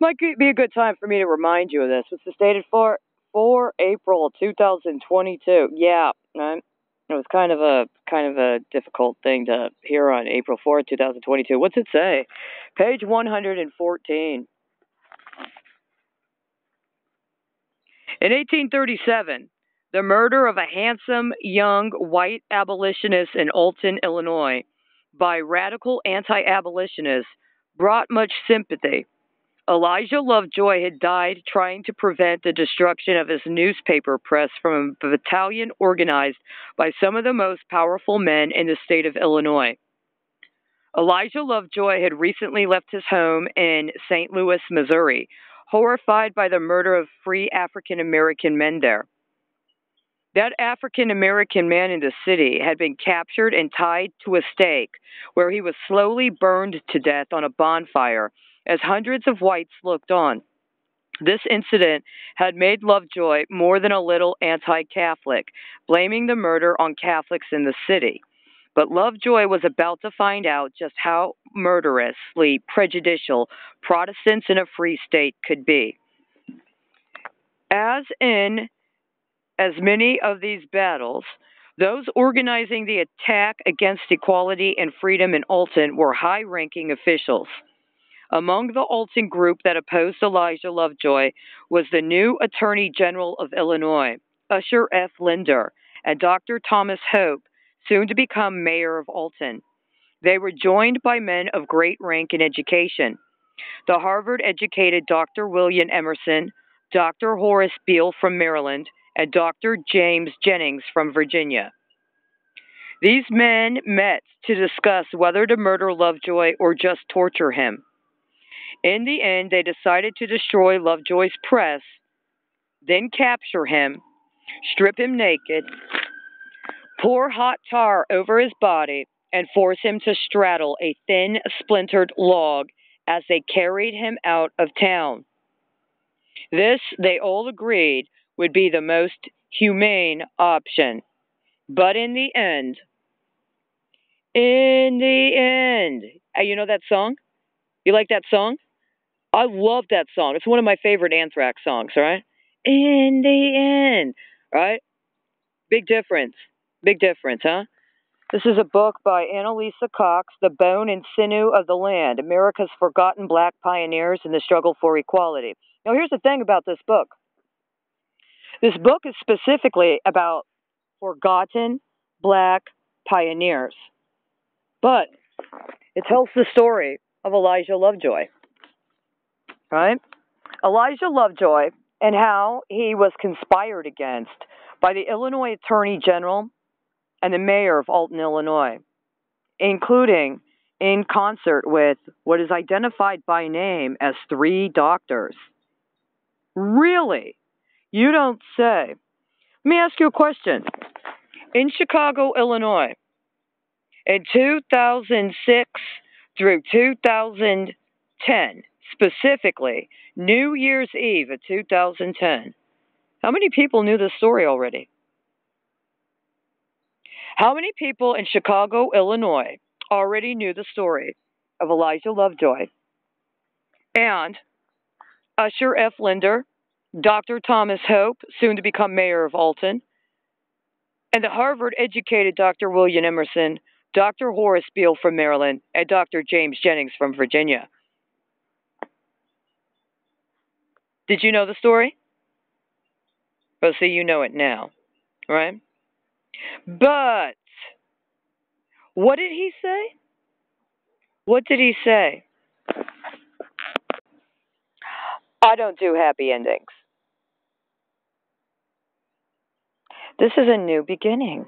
Might be a good time for me to remind you of this. What's the stated for April 2022? Yeah, it was kind of a difficult thing to hear on April 4th, 2022. What's it say? Page 114. In 1837, the murder of a handsome young white abolitionist in Alton, Illinois, by radical anti-abolitionists brought much sympathy. Elijah Lovejoy had died trying to prevent the destruction of his newspaper press from a battalion organized by some of the most powerful men in the state of Illinois. Elijah Lovejoy had recently left his home in St. Louis, Missouri, horrified by the murder of free African American men there. That African American man in the city had been captured and tied to a stake, where he was slowly burned to death on a bonfire as hundreds of whites looked on. This incident had made Lovejoy more than a little anti-Catholic, blaming the murder on Catholics in the city. But Lovejoy was about to find out just how murderously prejudicial Protestants in a free state could be. As in as many of these battles, those organizing the attack against equality and freedom in Alton were high-ranking officials. Among the Alton group that opposed Elijah Lovejoy was the new Attorney General of Illinois, Usher F. Linder, and Dr. Thomas Hope, soon to become mayor of Alton. They were joined by men of great rank and education. The Harvard-educated Dr. William Emerson, Dr. Horace Beale from Maryland, and Dr. James Jennings from Virginia. These men met to discuss whether to murder Lovejoy or just torture him. In the end, they decided to destroy Lovejoy's press, then capture him, strip him naked, pour hot tar over his body, and force him to straddle a thin, splintered log as they carried him out of town. This, they all agreed, would be the most humane option. But in the end, you know that song? You like that song? I love that song. It's one of my favorite Anthrax songs, all right? In the end, right? Big difference. Big difference, huh? This is a book by Annalisa Cox, The Bone and Sinew of the Land, America's Forgotten Black Pioneers in the Struggle for Equality. Now, here's the thing about this book. This book is specifically about forgotten black pioneers, but it tells the story of Elijah Lovejoy, right? Elijah Lovejoy and how he was conspired against by the Illinois Attorney General and the mayor of Alton, Illinois, including in concert with what is identified by name as 3 doctors. Really? You don't say. Let me ask you a question. In Chicago, Illinois, in 2006 through 2010, specifically New Year's Eve of 2010, how many people knew this story already? How many people in Chicago, Illinois, already knew the story of Elijah Lovejoy and Usher F. Linder, Dr. Thomas Hope, soon to become mayor of Alton, and the Harvard-educated Dr. William Emerson, Dr. Horace Beale from Maryland, and Dr. James Jennings from Virginia? Did you know the story? Well, see, you know it now, right? But what did he say? What did he say? I don't do happy endings. This is a new beginning.